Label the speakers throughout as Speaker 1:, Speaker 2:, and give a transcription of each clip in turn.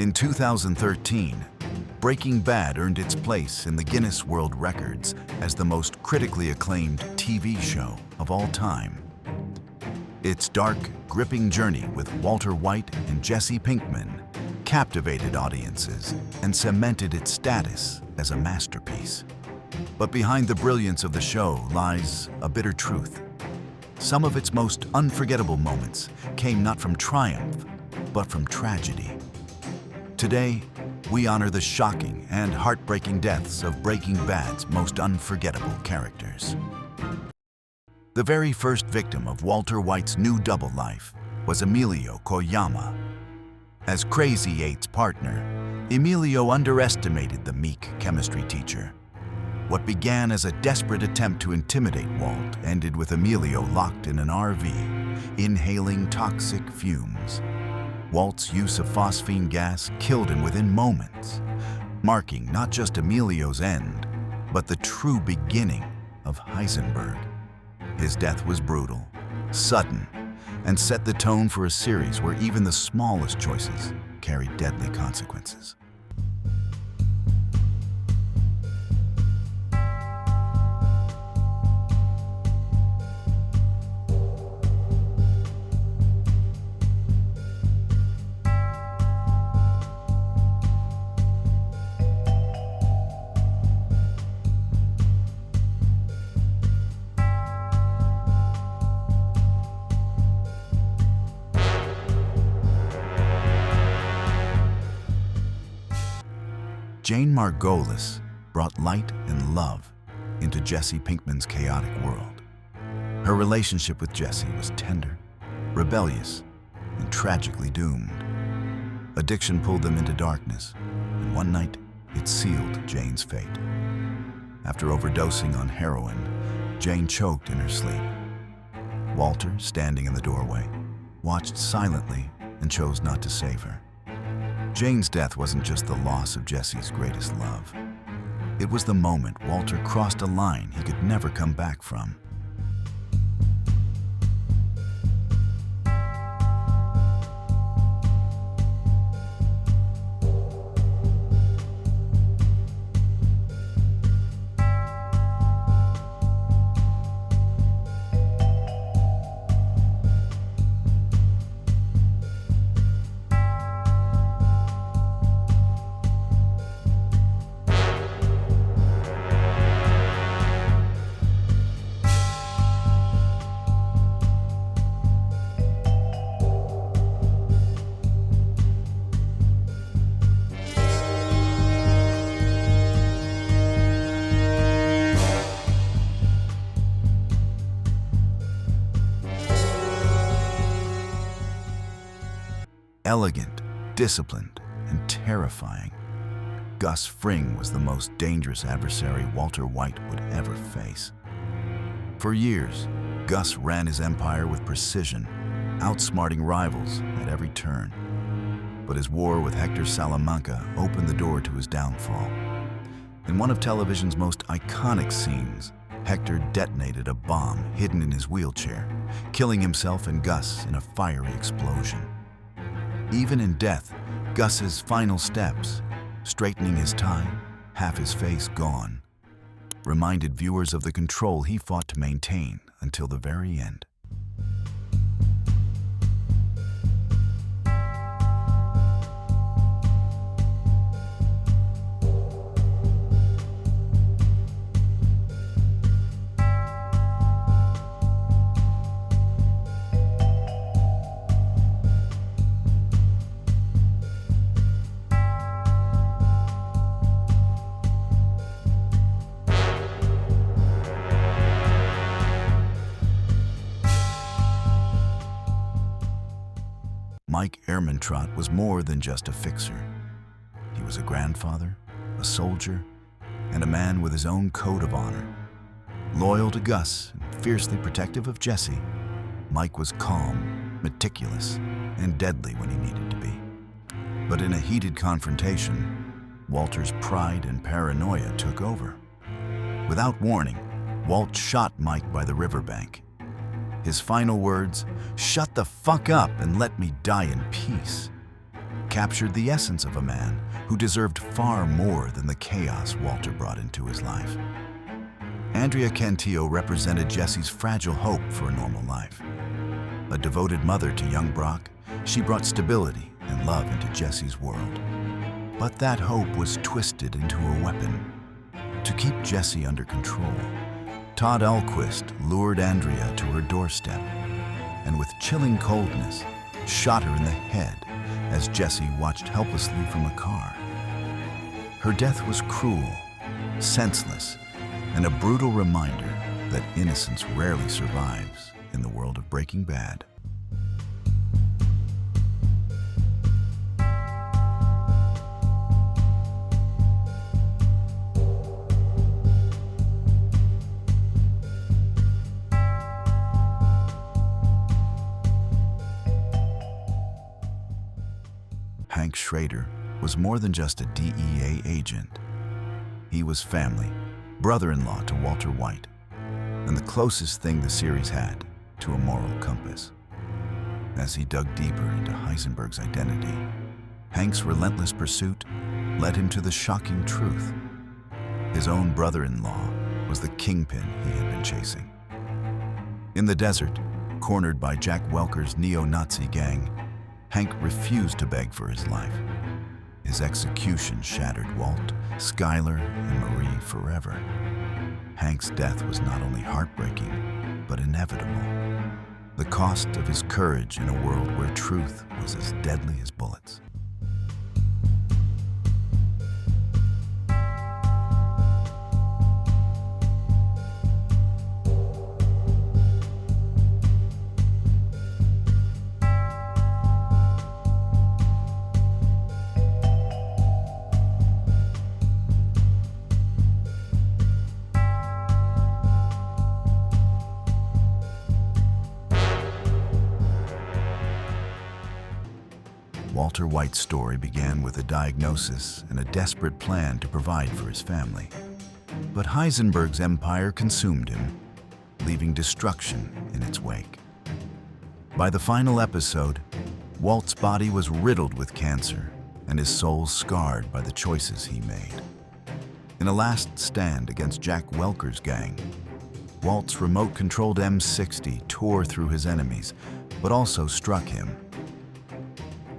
Speaker 1: In 2013, Breaking Bad earned its place in the Guinness World Records as the most critically acclaimed TV show of all time. Its dark, gripping journey with Walter White and Jesse Pinkman captivated audiences and cemented its status as a masterpiece. But behind the brilliance of the show lies a bitter truth. Some of its most unforgettable moments came not from triumph, but from tragedy. Today, we honor the shocking and heartbreaking deaths of Breaking Bad's most unforgettable characters. The very first victim of Walter White's new double life was Emilio Koyama. As Crazy 8's partner, Emilio underestimated the meek chemistry teacher. What began as a desperate attempt to intimidate Walt ended with Emilio locked in an RV, inhaling toxic fumes. Walt's use of phosphine gas killed him within moments, marking not just Emilio's end, but the true beginning of Heisenberg. His death was brutal, sudden, and set the tone for a series where even the smallest choices carried deadly consequences. Jane Margolis brought light and love into Jesse Pinkman's chaotic world. Her relationship with Jesse was tender, rebellious, and tragically doomed. Addiction pulled them into darkness, and one night it sealed Jane's fate. After overdosing on heroin, Jane choked in her sleep. Walter, standing in the doorway, watched silently and chose not to save her. Jane's death wasn't just the loss of Jesse's greatest love. It was the moment Walter crossed a line he could never come back from. Elegant, disciplined, and terrifying, Gus Fring was the most dangerous adversary Walter White would ever face. For years, Gus ran his empire with precision, outsmarting rivals at every turn. But his war with Hector Salamanca opened the door to his downfall. In one of television's most iconic scenes, Hector detonated a bomb hidden in his wheelchair, killing himself and Gus in a fiery explosion. Even in death, Gus's final steps, straightening his tie, half his face gone, reminded viewers of the control he fought to maintain until the very end. Mike Ehrmantraut was more than just a fixer. He was a grandfather, a soldier, and a man with his own code of honor. Loyal to Gus and fiercely protective of Jesse, Mike was calm, meticulous, and deadly when he needed to be. But in a heated confrontation, Walter's pride and paranoia took over. Without warning, Walt shot Mike by the riverbank. His final words, "Shut the fuck up and let me die in peace." captured the essence of a man who deserved far more than the chaos Walter brought into his life. Andrea Cantillo represented Jesse's fragile hope for a normal life. A devoted mother to young Brock, she brought stability and love into Jesse's world. But that hope was twisted into a weapon. To keep Jesse under control, Todd Alquist lured Andrea to her doorstep and with chilling coldness, shot her in the head as Jesse watched helplessly from a car. Her death was cruel, senseless, and a brutal reminder that innocence rarely survives in the world of Breaking Bad. Hank Schrader was more than just a DEA agent. He was family, brother-in-law to Walter White, and the closest thing the series had to a moral compass. As he dug deeper into Heisenberg's identity, Hank's relentless pursuit led him to the shocking truth. His own brother-in-law was the kingpin he had been chasing. In the desert, cornered by Jack Welker's neo-Nazi gang, Hank refused to beg for his life. His execution shattered Walt, Skyler, and Marie forever. Hank's death was not only heartbreaking, but inevitable. The cost of his courage in a world where truth was as deadly as bullets. Walter White's story began with a diagnosis and a desperate plan to provide for his family. But Heisenberg's empire consumed him, leaving destruction in its wake. By the final episode, Walt's body was riddled with cancer and his soul scarred by the choices he made. In a last stand against Jack Welker's gang, Walt's remote-controlled M60 tore through his enemies, but also struck him.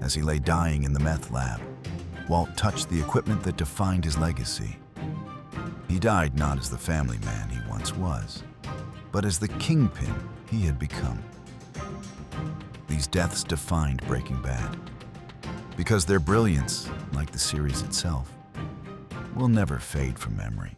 Speaker 1: As he lay dying in the meth lab, Walt touched the equipment that defined his legacy. He died not as the family man he once was, but as the kingpin he had become. These deaths defined Breaking Bad, because their brilliance, like the series itself, will never fade from memory.